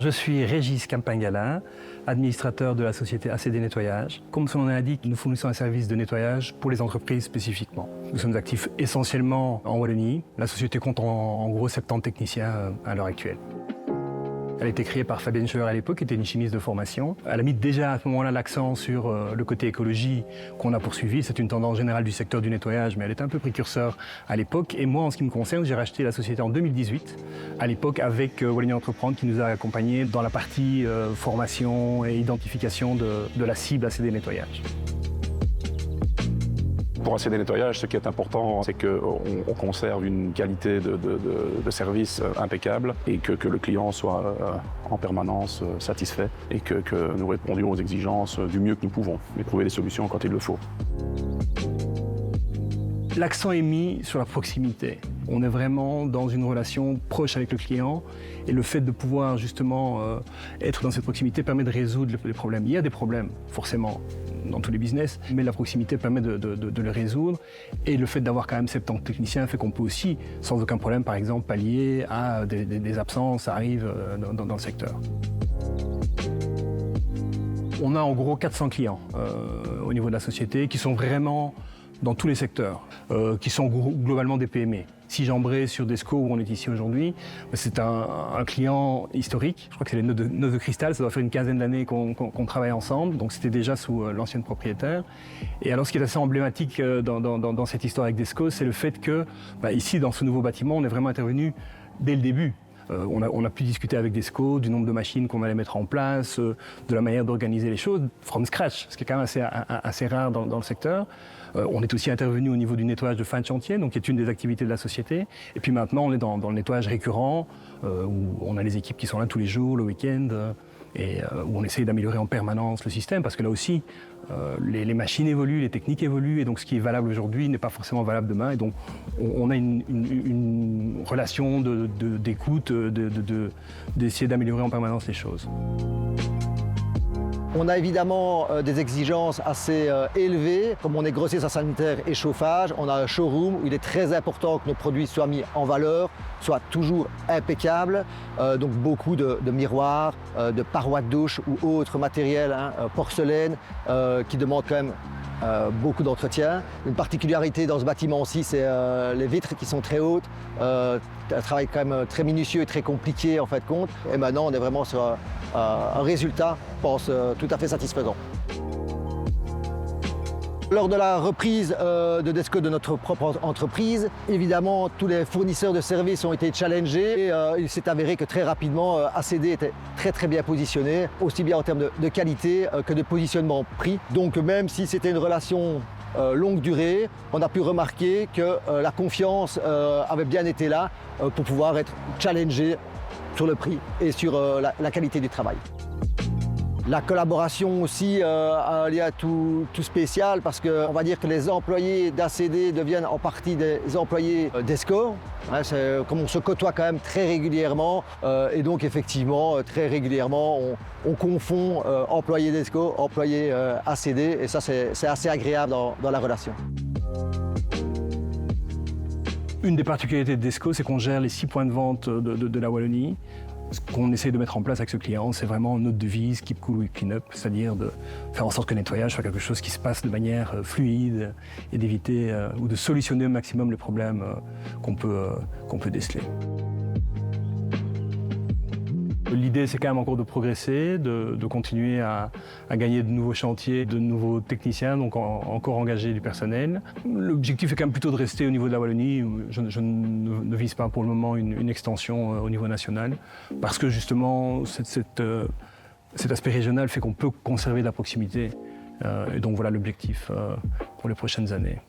Je suis Régis Campingala, administrateur de la société ACD Nettoyage. Comme son nom l'indique, nous fournissons un service de nettoyage pour les entreprises spécifiquement. Nous sommes actifs essentiellement en Wallonie. La société compte en gros 70 techniciens à l'heure actuelle. Elle a été créée par Fabienne Scheuer à l'époque, qui était une chimiste de formation. Elle a mis déjà à ce moment-là l'accent sur le côté écologie qu'on a poursuivi. C'est une tendance générale du secteur du nettoyage, mais elle était un peu précurseur à l'époque. Et moi, en ce qui me concerne, j'ai racheté la société en 2018, à l'époque avec Wallonie Entreprendre, qui nous a accompagnés dans la partie formation et identification de la cible ACD Nettoyage. Pour ACD Nettoyage, ce qui est important, c'est qu'on conserve une qualité de service impeccable et que le client soit en permanence satisfait et que nous répondions aux exigences du mieux que nous pouvons et trouver des solutions quand il le faut. L'accent est mis sur la proximité. On est vraiment dans une relation proche avec le client et le fait de pouvoir justement être dans cette proximité permet de résoudre les problèmes. Il y a des problèmes, forcément, dans tous les business, mais la proximité permet de les résoudre. Et le fait d'avoir quand même 70 techniciens fait qu'on peut aussi, sans aucun problème, par exemple, pallier à des absences, ça arrive dans le secteur. On a en gros 400 clients au niveau de la société qui sont vraiment dans tous les secteurs, qui sont globalement des PME. Si j'embraye sur Desco, où on est ici aujourd'hui, c'est un client historique. Je crois que c'est les Noces de Cristal, ça doit faire une quinzaine d'années qu'on travaille ensemble, donc c'était déjà sous l'ancienne propriétaire. Et alors ce qui est assez emblématique dans cette histoire avec Desco, c'est le fait que, ici, dans ce nouveau bâtiment, on est vraiment intervenu dès le début. On a pu discuter avec Desco du nombre de machines qu'on allait mettre en place, de la manière d'organiser les choses, from scratch, ce qui est quand même assez rare dans le secteur. On est aussi intervenu au niveau du nettoyage de fin de chantier, donc qui est une des activités de la société. Et puis maintenant, on est dans le nettoyage récurrent, où on a les équipes qui sont là tous les jours, le week-end, et où on essaye d'améliorer en permanence le système, parce que là aussi, les machines évoluent, les techniques évoluent, et donc ce qui est valable aujourd'hui n'est pas forcément valable demain. Et donc on a une relation d'écoute, d'essayer d'améliorer en permanence les choses. On a évidemment des exigences assez élevées. Comme on est grossiste à sanitaire et chauffage, on a un showroom où il est très important que nos produits soient mis en valeur, soient toujours impeccables. Donc beaucoup de miroirs, de parois de douche ou autres matériels, porcelaine, qui demandent quand même beaucoup d'entretien. Une particularité dans ce bâtiment aussi, c'est les vitres qui sont très hautes. Un travail quand même très minutieux et très compliqué en fait compte. Et maintenant, on est vraiment sur un résultat, je pense, tout à fait satisfaisant. Lors de la reprise de Desco de notre propre entreprise, évidemment, tous les fournisseurs de services ont été challengés et il s'est avéré que très rapidement, ACD était très bien positionné, aussi bien en termes de qualité que de positionnement prix. Donc même si c'était une relation longue durée, on a pu remarquer que la confiance avait bien été là pour pouvoir être challengé sur le prix et sur la qualité du travail. La collaboration aussi a un lien tout spécial parce qu'on va dire que les employés d'ACD deviennent en partie des employés d'Esco. Comme on se côtoie quand même très régulièrement et donc effectivement très régulièrement on confond employés d'Esco, employés ACD et ça c'est assez agréable dans la relation. Une des particularités de Desco, c'est qu'on gère les 6 points de vente de la Wallonie. Ce qu'on essaie de mettre en place avec ce client, c'est vraiment notre devise Keep Cool We Clean Up, c'est-à-dire de faire en sorte que le nettoyage soit quelque chose qui se passe de manière fluide et d'éviter ou de solutionner au maximum les problèmes qu'on peut déceler. L'idée, c'est quand même encore de progresser, de continuer à gagner de nouveaux chantiers, de nouveaux techniciens, donc encore engager du personnel. L'objectif est quand même plutôt de rester au niveau de la Wallonie. Je ne vise pas pour le moment une extension au niveau national, parce que justement, cet aspect régional fait qu'on peut conserver de la proximité. Et donc voilà l'objectif pour les prochaines années.